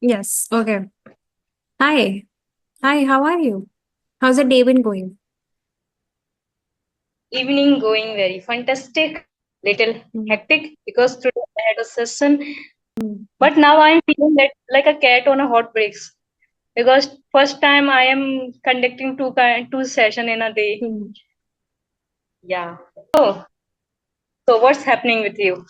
Yes. Okay. Hi. Hi, how are you? How's the day been going? Evening going very fantastic, little Mm. hectic because today I had a session, Mm. but now I'm feeling like a cat on a hot breaks because first time I am conducting two session in a day. Mm. Yeah. So what's happening with you?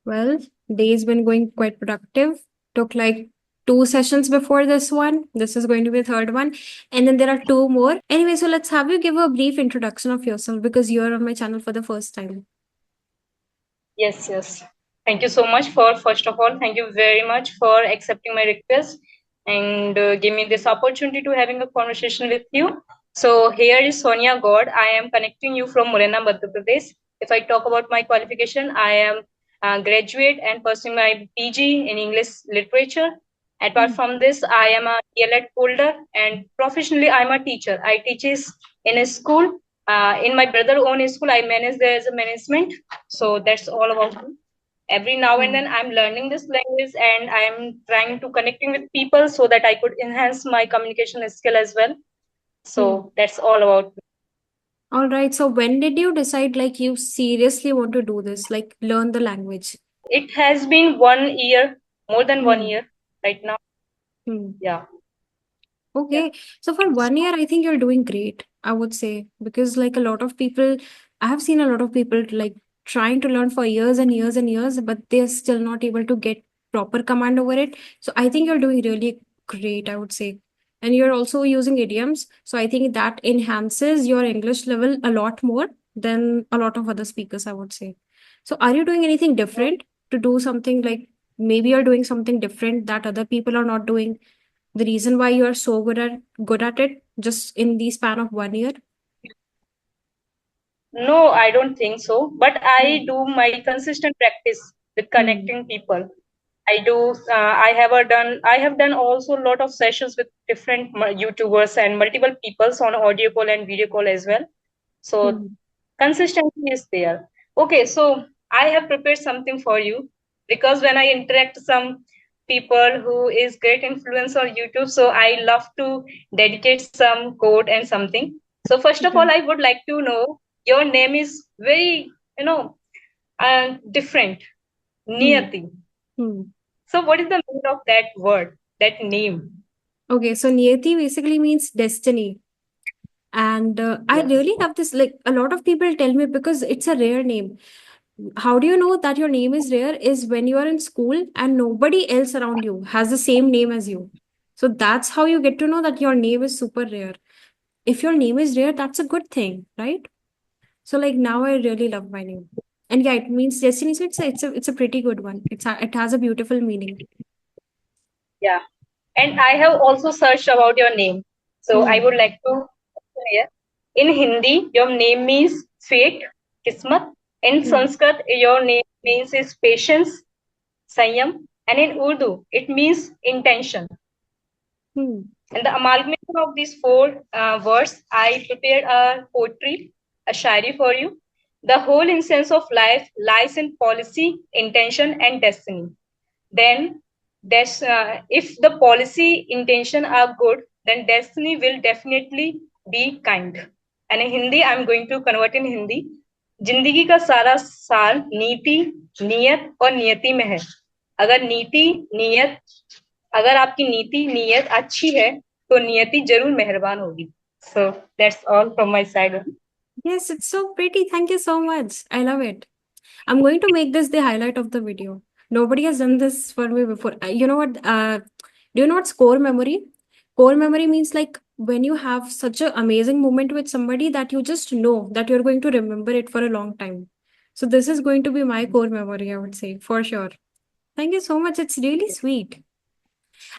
Well, day's been going quite productive. Took like two sessions before this one. This is going to be the third one. And then there are two more. Anyway, so let's have you give a brief introduction of yourself because you're on my channel for the first time. Yes, yes. Thank you so much for first of all, thank you very much for accepting my request and give me this opportunity to having a conversation with you. So here is Sonia God. I am connecting you from Morena, Madhya Pradesh. If I talk about my qualification, I am a graduate and pursuing my PG in English literature. Apart Mm. from this, I am a DLED holder and professionally I am a teacher. I teaches in a school. In my brother own school, I manage there as a management. So that's all about me. Every now and Mm. then I'm learning this language and I'm trying to connecting with people so that I could enhance my communication skill as well. Mm. So that's all about me. All right. So when did you decide like you seriously want to do this, like learn the language? It has been 1 year, more than one Hmm. year right now. Hmm. Yeah. Yeah. Okay. So for 1 year, I think you're doing great, I would say, because like a lot of people, I have seen a lot of people like trying to learn for years and years and years, but they're still not able to get proper command over it. So I think you're doing really great, I would say. And you're also using idioms. So I think that enhances your English level a lot more than a lot of other speakers, I would say. So are you doing anything different to do something like maybe you're doing something different that other people are not doing? The reason why you are so good at it just in the span of 1 year? No, I don't think so. But Hmm. I do my consistent practice with Hmm. connecting people. I do. I have done also a lot of sessions with different YouTubers and multiple peoples on audio call and video call as well. So Hmm. consistency is there. Okay, so I have prepared something for you because when I interact some people who is great influence on YouTube, so I love to dedicate some code and something. So first of all, Okay. I would like to know your name is very different, Hmm. Niyati. Hmm. So what is the meaning of that word, that name? Okay, so Niyati basically means destiny. And I Yeah. really love this. Like a lot of people tell me because it's a rare name. How do you know that your name is rare? Is when you are in school and nobody else around you has the same name as you. So that's how you get to know that your name is super rare. If your name is rare, that's a good thing, right? So like now I really love my name. And yeah, it means destiny. So it's a pretty good one. It has a beautiful meaning. Yeah. And I have also searched about your name. So I Hmm. would like to hear. In Hindi, your name means fate, kismat. In Hmm. Sanskrit, your name means is patience, sanyam. And in Urdu, it means intention. Hmm. And the amalgamation of these four words, I prepared a poetry, a shairi for you. The whole essence of life lies in policy, intention, and destiny. Then, if the policy intention are good, then destiny will definitely be kind. And in Hindi, I'm going to convert in Hindi. जिंदगी का सारा सार नीति नियत और नियति में है अगर नीति नियत अगर आपकी नीति नियत अच्छी है तो नियति जरूर मेहरबान होगी so that's all from my side Yes, it's so pretty. Thank you so much. I love it. I'm going to make this the highlight of the video. Nobody has done this for me before. You know what? Do you know what's core memory? Core memory means like when you have such an amazing moment with somebody that you just know that you're going to remember it for a long time. So this is going to be my core memory, I would say, for sure. Thank you so much. It's really sweet.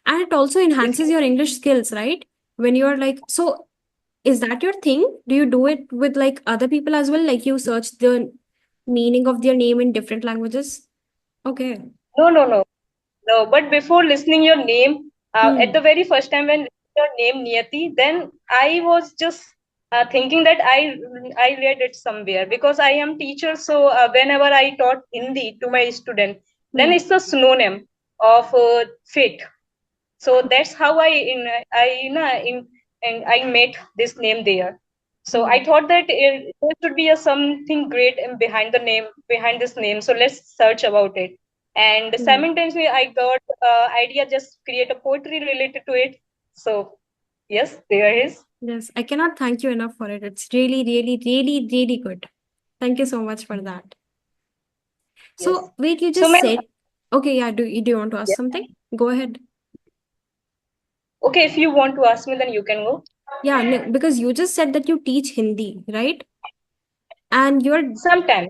And it also enhances your English skills, right? When you're like, so is that your thing? Do you do it with like other people as well? Like you search the meaning of their name in different languages? Okay. no No, but before listening your name, at the Hmm. very first time when your name Niyati, then I was just thinking that I read it somewhere because I am teacher. So whenever I taught Hindi to my student, then Hmm. it's a synonym of fate. So that's how I made this name there. So I Hmm. thought that there should be a something great behind the name, behind this name. So let's search about it. And Hmm. simultaneously, I got idea just create a poetry related to it. So yes, there is. Yes, I cannot thank you enough for it. It's really, really, really, really good. Thank you so much for that. Yes. So, wait, you So just ma'am, said, okay, yeah, do you want to ask yes. something? Go ahead. Okay, if you want to ask me, then you can go. Yeah, no, because you just said that you teach Hindi, right? And you're Sometime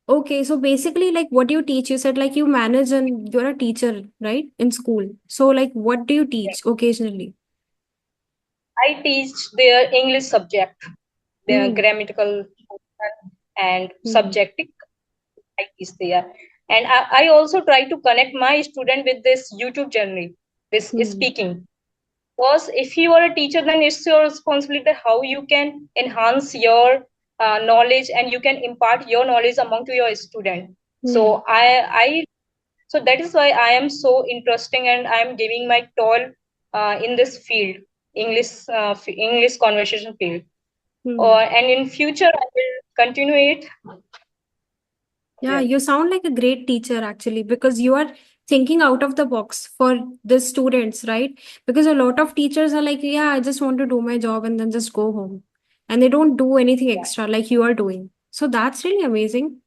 okay. So basically, like, what do you teach? You said like you manage and you're a teacher, right? In school. So, like, what do you teach occasionally? I teach their English subject, their Hmm. grammatical and Hmm. subjective I teach there. And I also try to connect my student with this YouTube journey, this Hmm. speaking. Because if you are a teacher, then it's your responsibility how you can enhance your knowledge and you can impart your knowledge among to your student. Hmm. So that is why I am so interesting and I am giving my toll in this field, English conversation field. Hmm. And in future, I will continue it. Yeah, Yeah. you sound like a great teacher actually because you are thinking out of the box for the students, right? Because a lot of teachers are like, yeah, I just want to do my job and then just go home. And they don't do anything Yeah. extra like you are doing. So that's really amazing.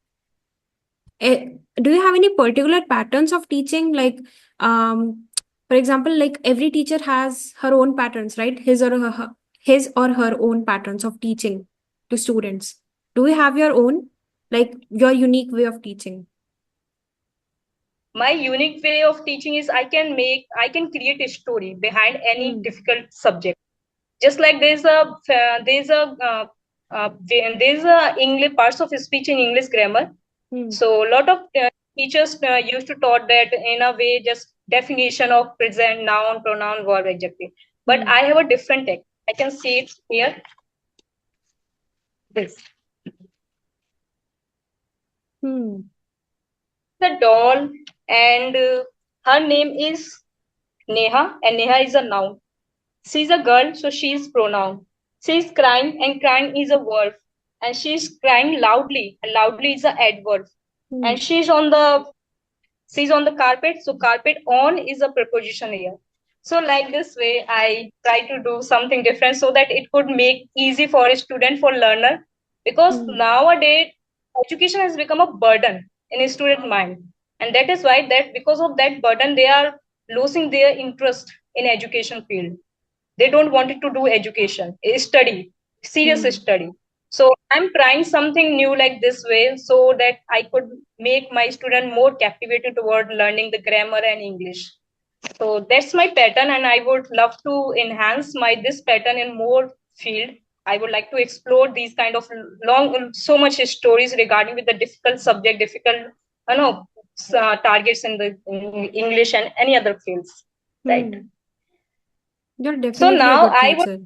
Do you have any particular patterns of teaching? Like, for example, like every teacher has her own patterns, right? His or her own patterns of teaching to students. Do you have your own, like your unique way of teaching? My unique way of teaching is I can create a story behind any Hmm. difficult subject. Just like there's a English parts of speech in English grammar. Hmm. So a lot of teachers used to taught that in a way just definition of present noun pronoun verb adjective. But Hmm. I have a different text. I can see it here. This Hmm. the doll and her name is Neha and Neha is a noun. She's a girl, so she's pronoun. She's crying, and crying is a verb. And she's crying loudly, and loudly is a adverb. Hmm. And she's on the carpet, so carpet on is a preposition here. So like this way, I try to do something different so that it could make easy for a student, for learner, because Hmm. nowadays education has become a burden in a student mind, and that is why that because of that burden they are losing their interest in education field. They don't want to do education, study, serious Hmm. study. So I'm trying something new like this way so that I could make my student more captivated toward learning the grammar and English. So that's my pattern and I would love to enhance my this pattern in more field. I would like to explore these kind of long so much stories regarding with the difficult subject, difficult targets in the in English and any other fields, right? Hmm. You're So definitely a good teacher.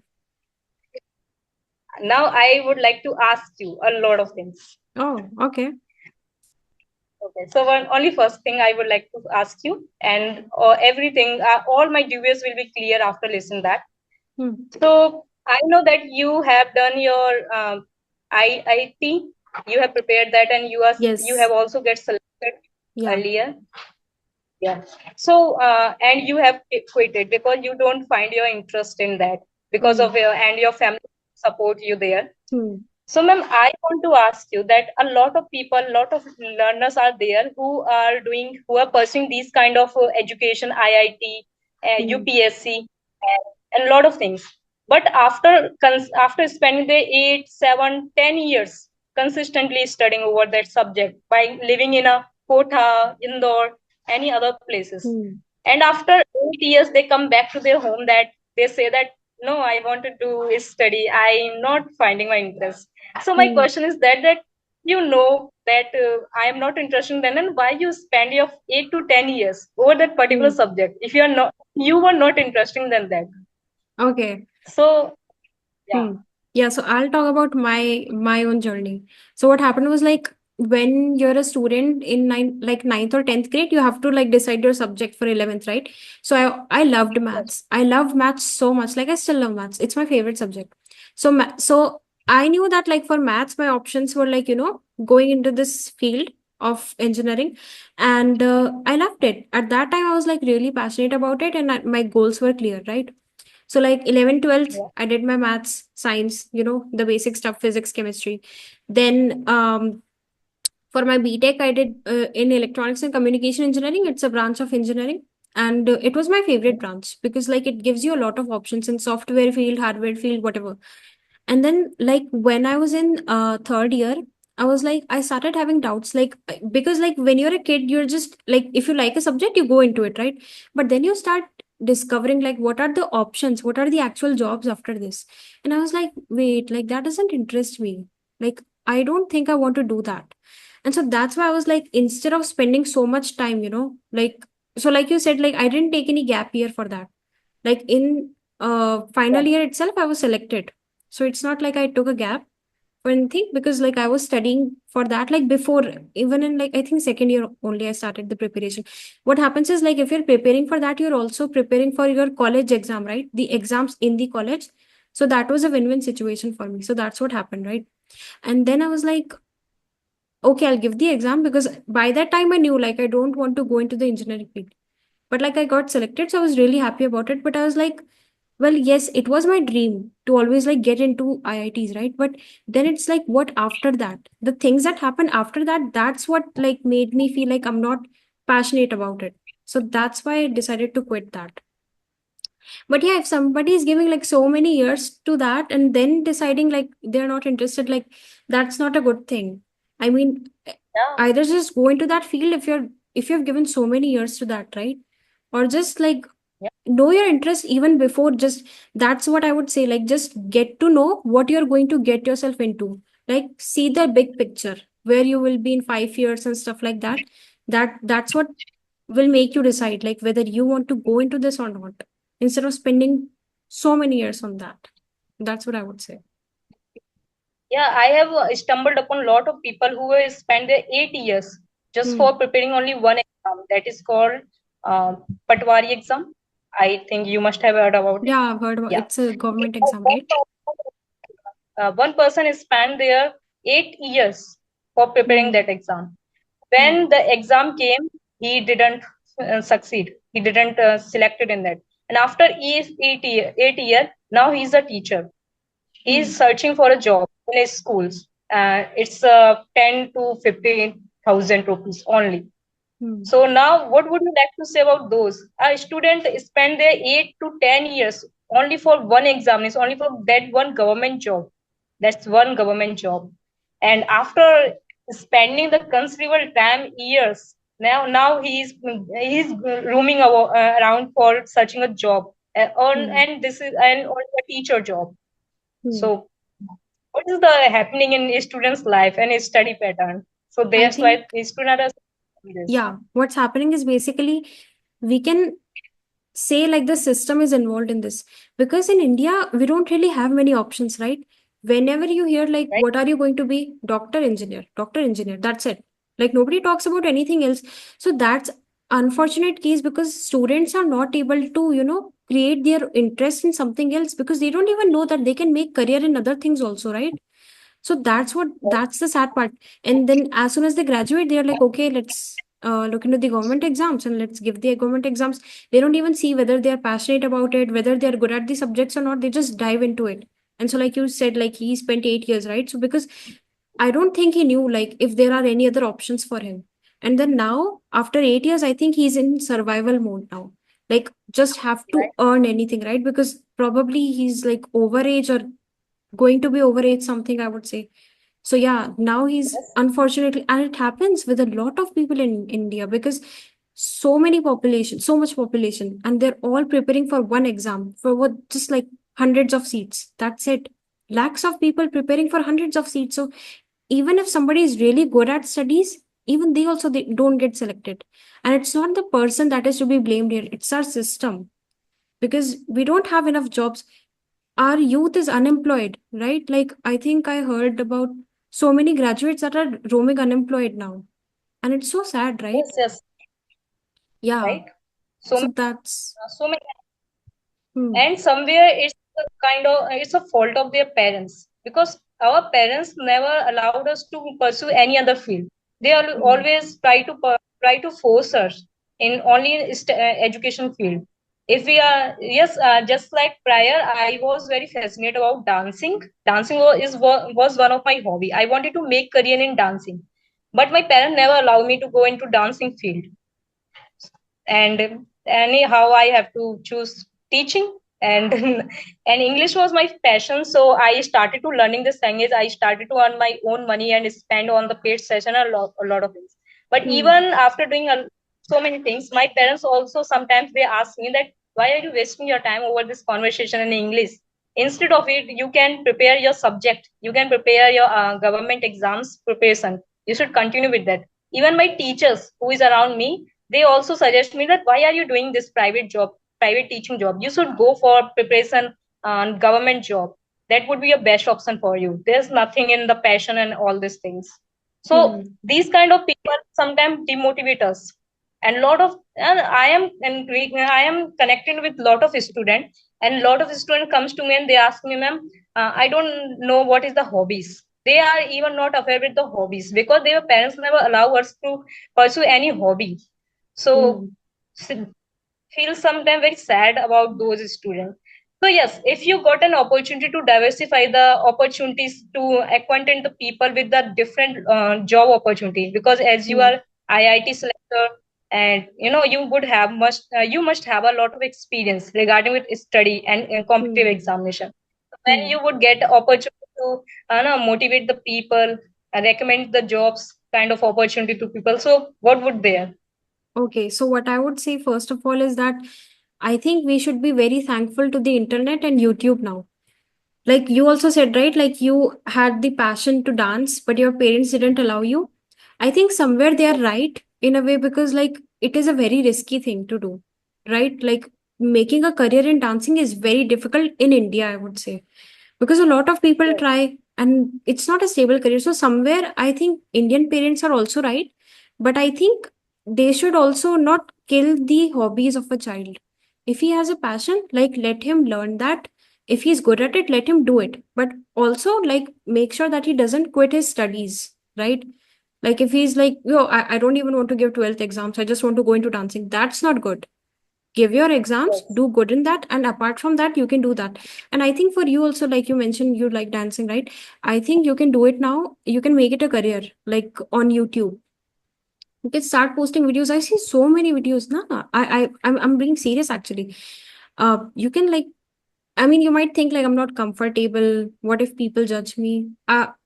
now I would like to ask you a lot of things. Oh, okay. Okay. So only first thing I would like to ask you, and everything, all my dubious will be clear after listening that. Hmm. So I know that you have done your IIT, you have prepared that, and you have Yes. also get selected Yeah. earlier. Yeah. So and you have quitted because you don't find your interest in that because Hmm. of your and your family support you there. Hmm. So, ma'am, I want to ask you that a lot of people, a lot of learners are there who are pursuing these kind of education, IIT, Hmm. UPSC, and a lot of things. But after spending the 8, 7, 10 years consistently studying over that subject by living in a Kota, Indore, any other places, Hmm. and after 8 years they come back to their home that they say that no, I want to do is study. I'm not finding my interest. So my Hmm. question is that you know that I am not interested in then, and why you spend your 8 to 10 years over that particular Hmm. subject if you are not you were not interested in that. Okay. So yeah. Hmm. Yeah, so I'll talk about my own journey. So what happened was like when you're a student in ninth or 10th grade, you have to like decide your subject for 11th, right? So I loved Yes. maths. I love maths so much. Like I still love maths. It's my favorite subject. So I knew that like for maths, my options were like, going into this field of engineering. And I loved it. At that time, I was like really passionate about it, and my goals were clear, right? So like 11th, 12th, Yeah. I did my maths, science, the basic stuff, physics, chemistry. Then for my BTech, I did in electronics and communication engineering. It's a branch of engineering. And it was my favorite branch because like it gives you a lot of options in software field, hardware field, whatever. And then like when I was in third year, I was like, I started having doubts, like because like when you're a kid, you're just like, if you like a subject, you go into it, right? But then you start discovering like what are the options, what are the actual jobs after this. And I was like, wait, like that doesn't interest me. Like I don't think I want to do that. And so that's why I was like, instead of spending so much time, like, so like you said, like I didn't take any gap year for that. Like in final year itself, I was selected. So it's not like I took a gap or anything, because like I was studying for that like before, even in like I think second year only I started the preparation. What happens is like if you're preparing for that, you're also preparing for your college exam, right? The exams in the college. So that was a win-win situation for me. So that's what happened, right? And then I was like, okay, I'll give the exam, because by that time I knew like I don't want to go into the engineering field. But like I got selected, so I was really happy about it. But I was like, well, yes, it was my dream to always like get into IITs, right? But then it's like, what after that? The things that happen after that, that's what like made me feel like I'm not passionate about it. So that's why I decided to quit that. But yeah, if somebody is giving like so many years to that and then deciding like they're not interested, like that's not a good thing. I mean, Yeah. either just go into that field if you've given so many years to that, right? Or just like Yeah. know your interest even before, just that's what I would say, like just get to know what you're going to get yourself into, like see the big picture, where you will be in 5 years and stuff like that. That's what will make you decide like whether you want to go into this or not, instead of spending so many years on that. That's what I would say. Yeah, I have stumbled upon a lot of people who have spent their 8 years just Hmm. for preparing only one exam that is called uh, Patwari exam. I think you must have heard about it. Yeah, I've heard about, Yeah. it's a government exam, right? One person has spent their 8 years for preparing Hmm. that exam. Hmm. When the exam came, he didn't succeed. He didn't selected in that. And after 8 year, now he's a teacher. He's Hmm. searching for a job in his schools. It's 10 to 15,000 rupees only. Hmm. So now, what would you like to say about those? A student spend their 8 to 10 years only for one exam, is only for that one government job. That's one government job, and after spending the considerable time, years, now he's roaming around for searching a job, Hmm. and this is and also a teacher job. Hmm. So, what is the happening in a student's life and his study pattern? So I that's why think, students are this. yeah, what's happening is basically we can say like the system is involved in this, because in India we don't really have many options, right? Whenever you hear like Right? what are you going to be, doctor engineer, that's it. Like nobody talks about anything else. So that's unfortunate case, because students are not able to create their interest in something else, because they don't even know that they can make career in other things also, right? So that's the sad part. And then as soon as they graduate, they're like, okay, let's look into the government exams and let's give the government exams. They don't even see whether they're passionate about it, whether they're good at the subjects or not. They just dive into it. And so, like you said, like he spent 8 years, right? So because I don't think he knew like if there are any other options for him. And then now, after 8 years, I think he's in survival mode now. Like just have to earn anything, right? Because probably he's like overage or going to be overage, something I would say. So yeah, now he's Yes. unfortunately, and it happens with a lot of people in India, because so many population, so much population, and they're all preparing for one exam for what, just like hundreds of seats. That's it. Lakhs of people preparing for hundreds of seats. So even if somebody is really good at studies, even they don't get selected. And it's not the person that is to be blamed here. It's our system, because we don't have enough jobs. Our youth is unemployed, right? Like I think I heard about So many graduates that are roaming unemployed now. And it's so sad, right? Yes, yes, Yeah. right. So So many, that's so many, hmm. and somewhere it's a kind of it's a fault of their parents, because our parents never allowed us to pursue any other field. They Hmm. always try to force us in only education field. If we are, yes, just like prior, I was very fascinated about dancing. Dancing was one of my hobby. I wanted to make career in dancing, but my parents never allowed me to go into dancing field. And anyhow I have to choose teaching. And and English was my passion, so I started to learning this language. I started to earn my own money and spend on the paid session a lot of things. But Hmm. even after doing so many things, my parents also sometimes they ask me that why are you wasting your time over this conversation in English? Instead of it, you can prepare your subject, you can prepare your government exams preparation. You should continue with that. Even my teachers who is around me, they also suggest me that why are you doing this private job, private teaching job? You should go for preparation on government job. That would be a best option for you. There's nothing in the passion and all these things. So Hmm. these kind of people sometimes demotivate us. And and I am connected with lot of students, and lot of student comes to me and they ask me, ma'am, I don't know what is the hobbies. They are even not aware with the hobbies because their parents never allow us to pursue any hobby. So Hmm. feel sometimes very sad about those students. So yes, if you got an opportunity to diversify the opportunities to acquaint the people with the different job opportunity, because as you Hmm. are IIT selector, and you would have you must have a lot of experience regarding with study and competitive Hmm. examination. When Hmm. you would get opportunity to motivate the people, recommend the jobs kind of opportunity to people, so what would there? Okay, so what I would say first of all is that I think we should be very thankful to the internet and YouTube now. Like you also said, right? Like you had the passion to dance, but your parents didn't allow you. I think somewhere they are right in a way because, like, it is a very risky thing to do, right? Like, making a career in dancing is very difficult in India, I would say, because a lot of people Yes, try and it's not a stable career. So, somewhere I think Indian parents are also right, but I think they should also not kill the hobbies of a child. If he has a passion, like, let him learn that. If he's good at it, let him do it, but also like make sure that he doesn't quit his studies, right? Like if he's like, yo, I don't even want to give 12th exams, I just want to go into dancing, that's not good. Give your exams, yes. do good in that, and apart from that you can do that. And I think for you also, like you mentioned you like dancing, right? I think you can do it now, you can make it a career, like on YouTube. You can start posting videos. I see so many videos. Nah, I'm being serious actually. You can like, I mean, you might think like I'm not comfortable. What if people judge me?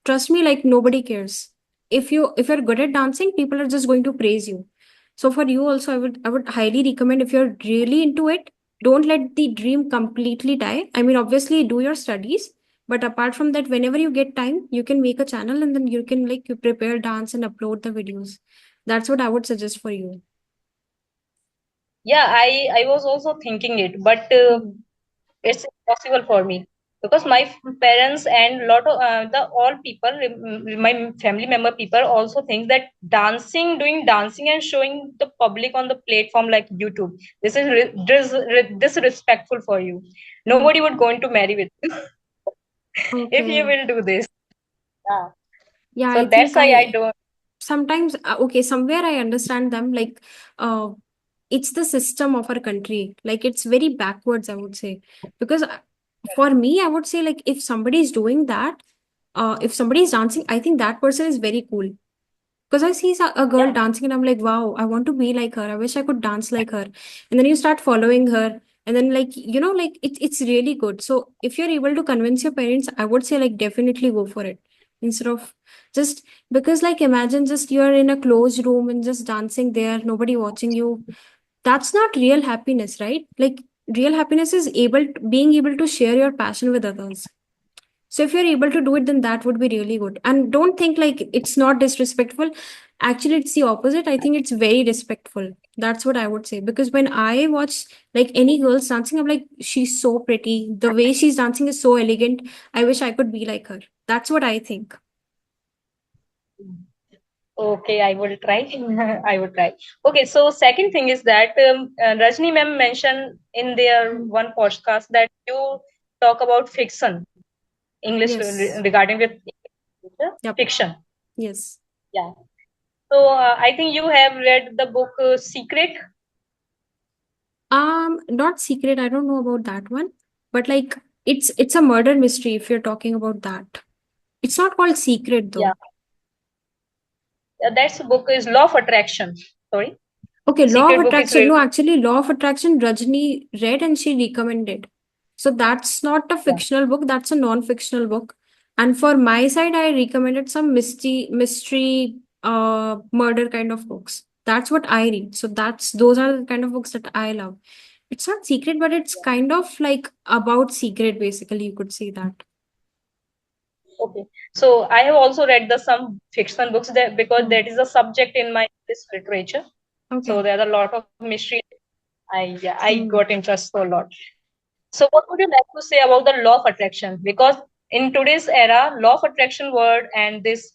Trust me, like nobody cares. If you're good at dancing, people are just going to praise you. So for you also, I would highly recommend, if you're really into it, don't let the dream completely die. I mean, obviously do your studies, but apart from that, whenever you get time, you can make a channel and then you can like you prepare dance and upload the videos. That's what I would suggest for you. Yeah, I was also thinking it, but Hmm. it's impossible for me, because my parents and lot of the all people, my family member people also think that doing dancing and showing the public on the platform like YouTube, this is disrespectful for you. Hmm. Nobody would going to marry with you if you Okay. will do this. Yeah. Yeah, So I that's think why I I don't. sometimes okay, somewhere I understand them, like uh it's the system of our country, like it's very backwards, I would say. Because for me, I would say, like if somebody is doing that, if somebody is dancing, I think that person is very cool. Because I see a girl Yeah. dancing and I'm like, wow, I want to be like her. I wish I could dance like her. And then you start following her. And then, like, like it's really good. So if you're able to convince your parents, I would say, like, definitely go for it. Instead of just because, like, imagine just you're in a closed room and just dancing there, nobody watching you. That's not real happiness, right? Like, real happiness is being able to share your passion with others. So if you're able to do it, then that would be really good. And don't think like it's not disrespectful. Actually, it's the opposite. I think it's very respectful. That's what I would say. Because when I watch like any girls dancing, I'm like, she's so pretty. The way she's dancing is so elegant. I wish I could be like her. That's what I think. Okay, I will try. I will try. Okay, so second thing is that Rajni ma'am mentioned in their Hmm. one podcast that you talk about fiction, English Yes. regarding with Yep. fiction. Yes. Yeah. So I think you have read the book Secret. Not secret. I don't know about that one, but like it's a murder mystery if you're talking about that. It's not called secret Yeah, though. that's book is Law of Attraction. Sorry, Okay, Law of Secret book is Attraction. No, actually, Law of Attraction, Rajni read and she recommended. So that's not a yeah. fictional book, that's a non-fictional book. And for my side, I recommended some mystery, murder kind of books. That's what I read. So those are the kind of books that I love. It's not secret, but it's kind of like about secret, basically, you could say that. Okay. So I have also read the some fiction books that because Hmm. that is a subject in my this literature. So Okay. there are a lot of mystery. I Hmm. got interest a lot. So what would you like to say about the law of attraction? Because in today's era, law of attraction word and this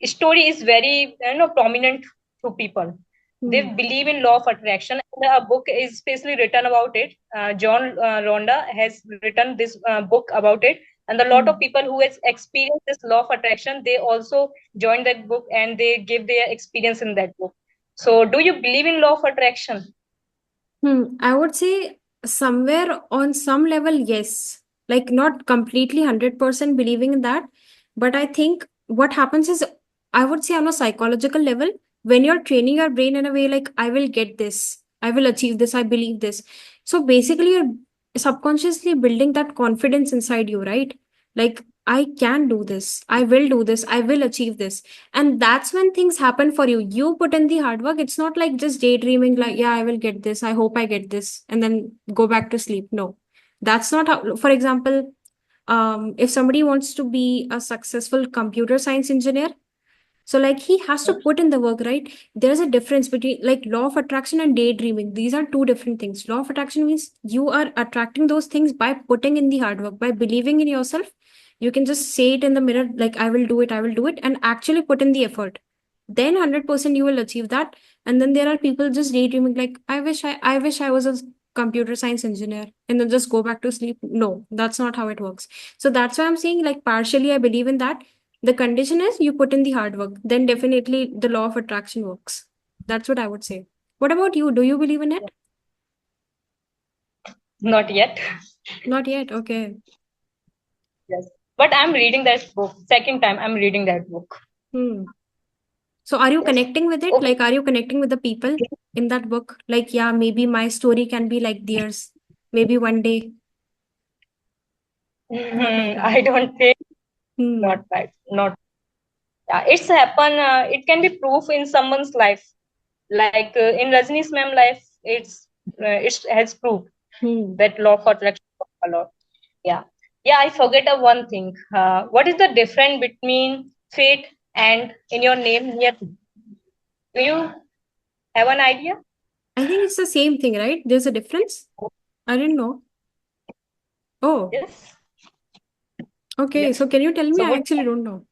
story is very prominent to people. They Hmm. believe in law of attraction. And a book is specially written about it. John Ronda has written this book about it, and a lot of Hmm. people who has experienced this law of attraction, they also join that book and they give their experience in that book. So do you believe in law of attraction? I would say somewhere on some level, yes. Like not completely 100% believing in that. But I think what happens is, I would say on a psychological level, when you're training your brain in a way like, I will get this, I will achieve this, I believe this. So basically, you're subconsciously building that confidence inside you, right? Like, I can do this, I will do this, I will achieve this, and that's when things happen for you. You put in the hard work. It's not like just daydreaming, like, yeah, I will get this, I hope I get this, and then go back to sleep. No, that's not how. For example, if somebody wants to be a successful computer science engineer, so like he has to put in the work, right? There's a difference between like law of attraction and daydreaming. These are two different things. Law of attraction means you are attracting those things by putting in the hard work, by believing in yourself. You can just say it in the mirror, like, I will do it, I will do it, and actually put in the effort. Then 100% you will achieve that. And then there are people just daydreaming, like, I wish I was a computer science engineer, and then just go back to sleep. No, that's not how it works. So that's why I'm saying, like, partially I believe in that. The condition is you put in the hard work, then definitely the law of attraction works. That's what I would say. What about you? Do you believe in it? Not yet. Not yet. Okay. Yes. But I'm reading that book. Second time I'm reading that book. Hmm. So are you Yes. connecting with it? Okay. Like, are you connecting with the people in that book? Like, yeah, maybe my story can be like theirs. Maybe one day. Not like that. I don't think Hmm. not right. Not yeah. It's happen. It can be proof in someone's life. Like in Rajni's ma'am life, it has proof Hmm. that law of attraction works a lot. Yeah. Yeah. I forget a one thing. What is the difference between fate and in your name? Niyati? Do you have an idea? I think it's the same thing, right? There's a difference. I didn't know. Oh, Yes. okay. Yes. So can you tell me? So I would actually don't know.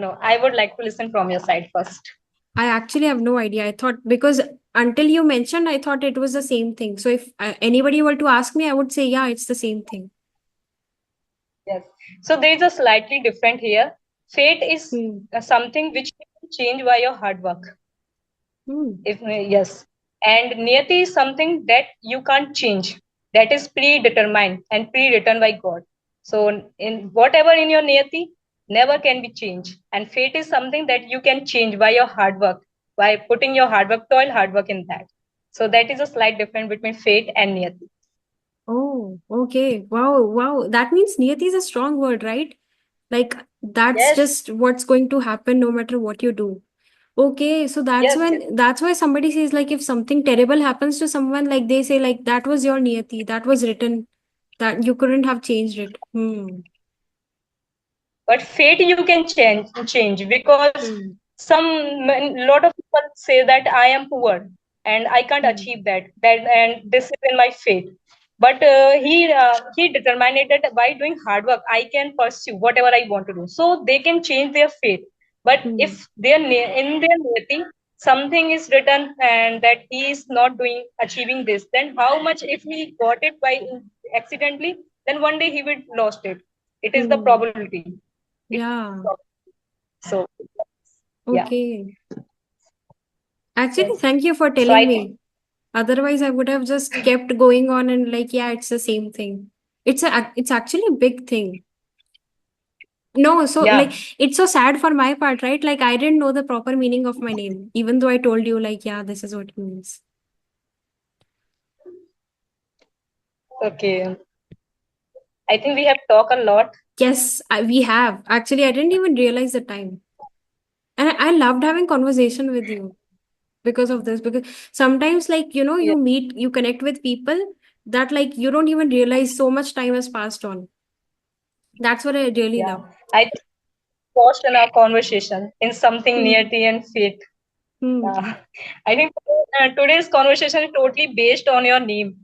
no, I would like to listen from your side first. I actually have no idea. I thought, because until you mentioned, I thought it was the same thing. So if anybody were to ask me, I would say, yeah, it's the same thing. Yes. So there is a slightly different here. Fate is Hmm. something which you can change by your hard work. Hmm. If yes, and Niyati is something that you can't change. That is predetermined and pre-written by God. So in whatever in your Niyati never can be changed. And fate is something that you can change by your hard work, by putting your hard work in that. So that is a slight difference between fate and Niyati. Oh, okay. Wow, wow. That means Niyati is a strong word, right? Like, that's Yes, just what's going to happen no matter what you do. Okay, so yes, yes. that's why somebody says, like, if something terrible happens to someone, like they say, like, that was your Niyati, that was written, that you couldn't have changed it. Hmm. But fate you can change because Hmm. some lot of people say that I am poor and I can't Hmm. achieve that and this is in my fate. but he determined that by doing hard work I can pursue whatever I want to do, so they can change their fate. But Hmm. if in their niyati something is written and that he is not doing achieving this, then how much if he got it by accidentally, then one day he will lost it. It is the Hmm. probability. It, Yeah. so yeah. Okay. Actually, Yes. thank you for So telling I think me. Otherwise, I would have just kept going on and like, yeah, it's the same thing. It's actually a big thing. No, so yeah. like it's so sad for my part, right? Like I didn't know the proper meaning of my name, even though I told you like, yeah, this is what it means. Okay. I think we have talked a lot. Yes, we have. Actually, I didn't even realize the time. And I loved having conversation with you because of this. Because sometimes, like, Yeah. you meet, you connect with people that like you don't even realize so much time has passed on. That's what I really Yeah. love. I paused in our conversation in something near Hmm. tea and faith. Hmm. I think today's conversation is totally based on your name.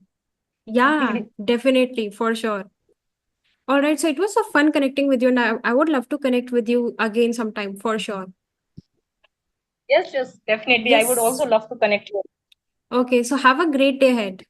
Yeah, definitely, for sure. All right, so it was so fun connecting with you, and I would love to connect with you again sometime for sure. Yes, yes, definitely. I would also Yes. love to connect you. Okay, so have a great day ahead.